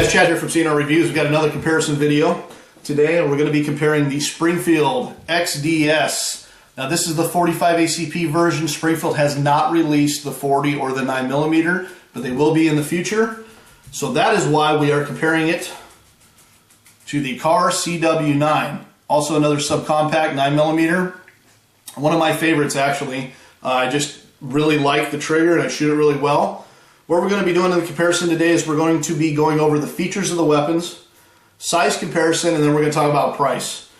guys, Chad here from CNR Reviews. We've got another comparison video today, and we're going to be comparing the Springfield XDS. Now, this is the 45 ACP version. Springfield has not released the 40 or the 9mm, but they will be in the future. So that is why we are comparing it to the Kahr CW9. Also another subcompact 9mm. One of my favorites, actually. I just really like the trigger and I shoot it really well. What we're going to be doing in the comparison today is we're going to be going over the features of the weapons, size comparison, and then we're going to talk about price.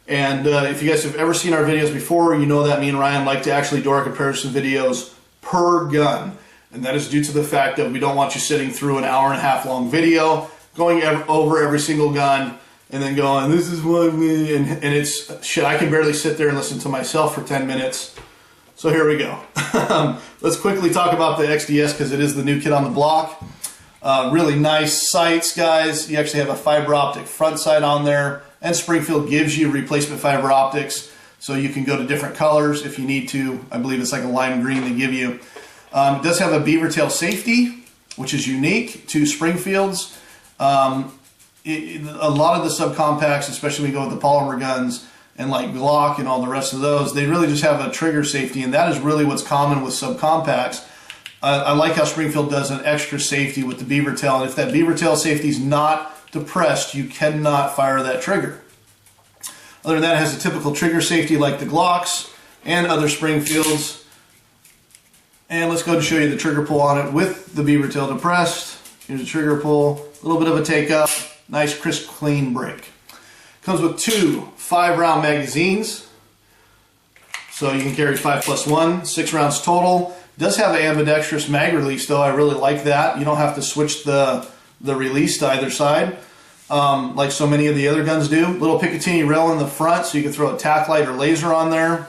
And if you guys have ever seen our videos before, you know that me and Ryan like to actually do our comparison videos per gun. And that is due to the fact that we don't want you sitting through an hour-and-a-half long video, going over every single gun, and then going, this is what we, and it's, shit, I can barely sit there and listen to myself for 10 minutes. So here we go. Let's quickly talk about the XDS because it is the new kid on the block. Really nice sights, guys. You actually have a fiber optic front sight on there, and Springfield gives you replacement fiber optics, so you can go to different colors if you need to. I believe it's like a lime green they give you. It does have a beaver tail safety, which is unique to Springfield's. A lot of the subcompacts, especially when you go with the polymer guns, and like Glock and all the rest of those, they really just have a trigger safety, and that is really what's common with subcompacts. I like how Springfield does an extra safety with the beaver tail, and if that beaver tail safety is not depressed, you cannot fire that trigger. Other than that, it has a typical trigger safety like the Glocks and other Springfields. And let's go ahead and show you the trigger pull on it with the beaver tail depressed. Here's a trigger pull, a little bit of a take up, nice crisp clean break. Comes with two 5-round magazines, so you can carry 5+1, 6 rounds total. Does have an ambidextrous mag release though. I really like that. You don't have to switch the release to either side like so many of the other guns do. Little Picatinny rail in the front, so you can throw a tack light or laser on there.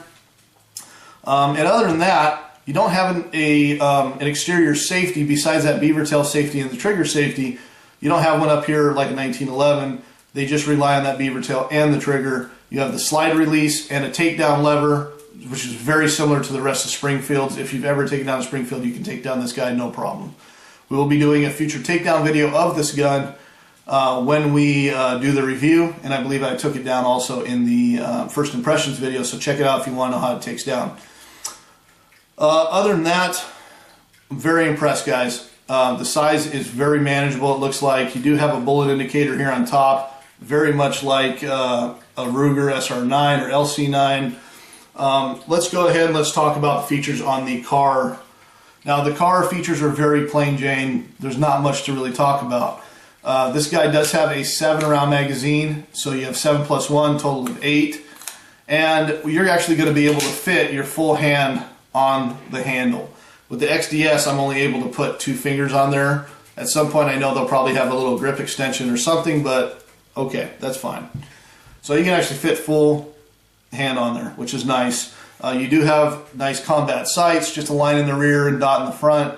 And other than that, you don't have an exterior safety besides that beaver tail safety and the trigger safety. You don't have one up here like a 1911. They just rely on that beaver tail and the trigger. You have the slide release and a takedown lever, which is very similar to the rest of Springfield's. If you've ever taken down a Springfield, you can take down this guy no problem. We will be doing a future takedown video of this gun when we do the review, and I believe I took it down also in the first impressions video, so check it out if you want to know how it takes down. Other than that, I'm very impressed, guys. The size is very manageable, it looks like. You do have a bullet indicator here on top, very much like a Ruger SR9 or LC9. Let's go ahead and let's talk about the features on the Kahr. Now, the Kahr features are very plain Jane. There's not much to really talk about. This guy does have a 7-round magazine, so you have 7+1, total of 8. And you're actually going to be able to fit your full hand on the handle. With the XDS, I'm only able to put 2 fingers on there. At some point, I know they'll probably have a little grip extension or something, but okay, that's fine. So you can actually fit full hand on there, which is nice. You do have nice combat sights, just a line in the rear and dot in the front.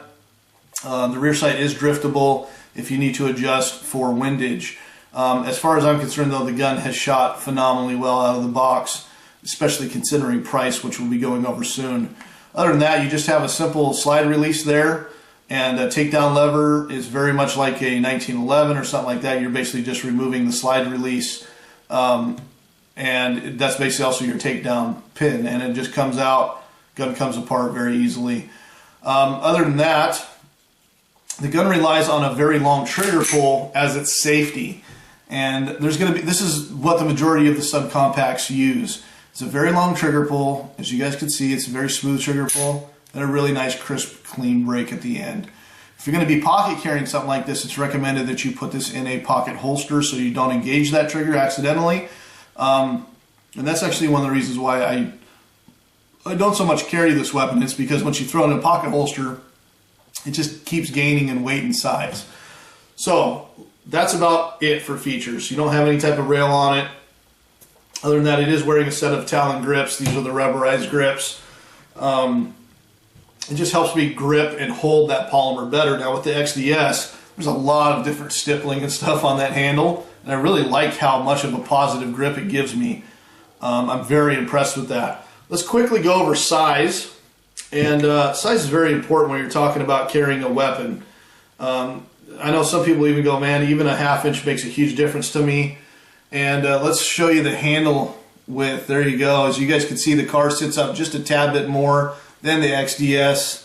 The rear sight is driftable if you need to adjust for windage. As far as I'm concerned, though, the gun has shot phenomenally well out of the box, especially considering price, which we'll be going over soon. Other than that, you just have a simple slide release there, and a takedown lever is very much like a 1911 or something like that. You're basically just removing the slide release, and that's basically also your takedown pin, and it just comes out, gun comes apart very easily. Other than that, the gun relies on a very long trigger pull as its safety, and there's going to be, this is what the majority of the subcompacts use. It's a very long trigger pull. As you guys can see, it's a very smooth trigger pull and a really nice crisp clean break at the end. If you're going to be pocket carrying something like this, it's recommended that you put this in a pocket holster so you don't engage that trigger accidentally. And that's actually one of the reasons why I don't so much carry this weapon. It's because once you throw it in a pocket holster, it just keeps gaining in weight and size. So that's about it for features. You don't have any type of rail on it. Other than that, it is wearing a set of Talon grips. These are the rubberized grips. It just helps me grip and hold that polymer better. Now with the XDS, there's a lot of different stippling and stuff on that handle, and I really like how much of a positive grip it gives me. I'm very impressed with that. Let's quickly go over size. And size is very important when you're talking about carrying a weapon. I know some people even go, man, even a 1/2 inch makes a huge difference to me. And let's show you the handle width. There you go. As you guys can see, the Kahr sits up just a tad bit more than the XDS.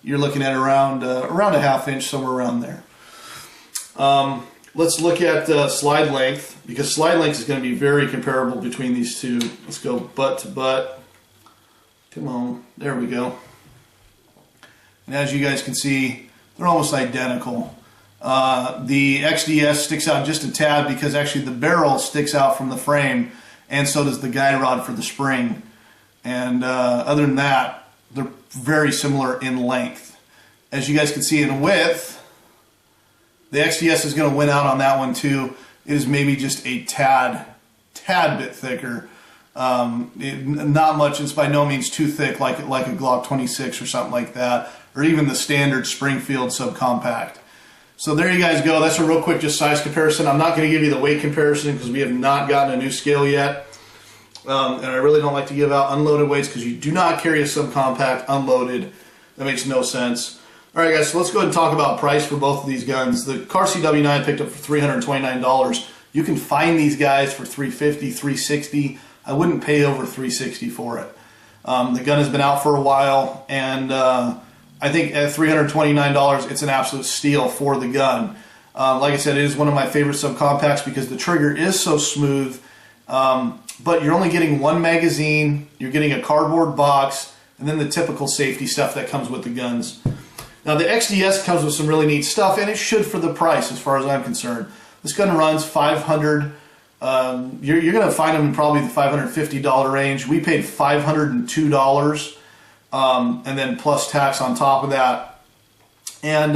You're looking at around a 1/2 inch, somewhere around there. Let's look at slide length, because slide length is going to be very comparable between these two. Let's go butt to butt. Come on, there we go. And as you guys can see, they're almost identical. The XDS sticks out just a tad because actually the barrel sticks out from the frame, and so does the guide rod for the spring. And other than that, they're very similar in length. As you guys can see in width, the XDS is going to win out on that one too. It is maybe just a tad bit thicker. Not much. It's by no means too thick like a Glock 26 or something like that, or even the standard Springfield subcompact. So there you guys go. That's a real quick just size comparison. I'm not going to give you the weight comparison because we have not gotten a new scale yet. And I really don't like to give out unloaded weights because you do not carry a subcompact unloaded. That makes no sense. All right, guys, so let's go ahead and talk about price for both of these guns. The Kahr CW9 picked up for $329. You can find these guys for $350, $360. I wouldn't pay over $360 for it. The gun has been out for a while, and I think at $329, it's an absolute steal for the gun. Like I said, it is one of my favorite subcompacts because the trigger is so smooth, but you're only getting one magazine, you're getting a cardboard box, and then the typical safety stuff that comes with the guns. Now the XDS comes with some really neat stuff, and it should for the price as far as I'm concerned. This gun runs $500. You're going to find them in probably the $550 range. We paid $502, and then plus tax on top of that. And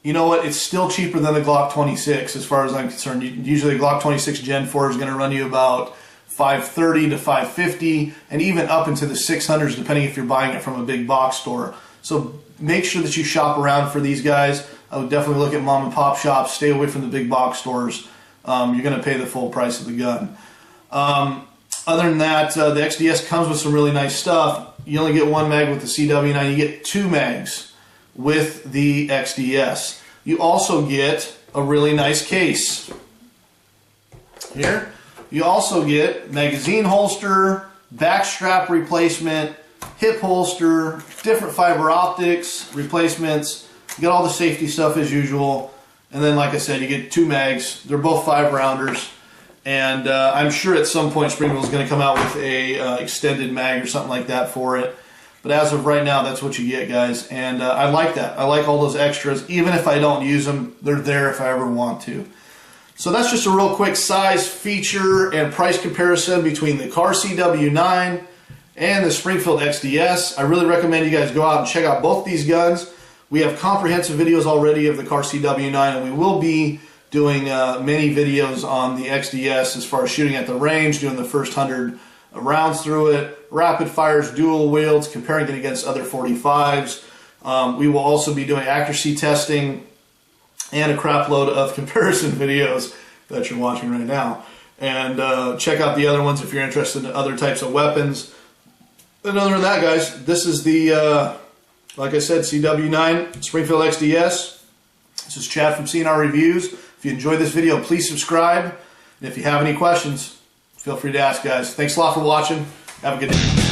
you know what? It's still cheaper than the Glock 26 as far as I'm concerned. Usually a Glock 26 Gen 4 is going to run you about $530 to $550, and even up into the $600s depending if you're buying it from a big box store. So make sure that you shop around for these guys. I would definitely look at mom and pop shops. Stay away from the big box stores. You're going to pay the full price of the gun. Other than that, the XDS comes with some really nice stuff. You only get one mag with the CW9. You get two mags with the XDS. You also get a really nice case. Here, you also get magazine holster, back strap replacement, hip holster, different fiber optics replacements. You get all the safety stuff as usual. And then, like I said, you get two mags. They're both 5-rounders. And I'm sure at some point Springfield is going to come out with a extended mag or something like that for it. But as of right now, that's what you get, guys. And I like that. I like all those extras. Even if I don't use them, they're there if I ever want to. So that's just a real quick size, feature, and price comparison between the Kahr CW9 and the Springfield XDS. I really recommend you guys go out and check out both these guns. We have comprehensive videos already of the Kahr CW9, and we will be doing many videos on the XDS as far as shooting at the range, doing the first 100 rounds through it, rapid fires, dual wields, comparing it against other 45s. We will also be doing accuracy testing and a crap load of comparison videos that you're watching right now. And check out the other ones if you're interested in other types of weapons. And other than that, guys, this is the, like I said, CW9 Springfield XDS. This is Chad from CNR Reviews. If you enjoyed this video, please subscribe. And if you have any questions, feel free to ask, guys. Thanks a lot for watching. Have a good day.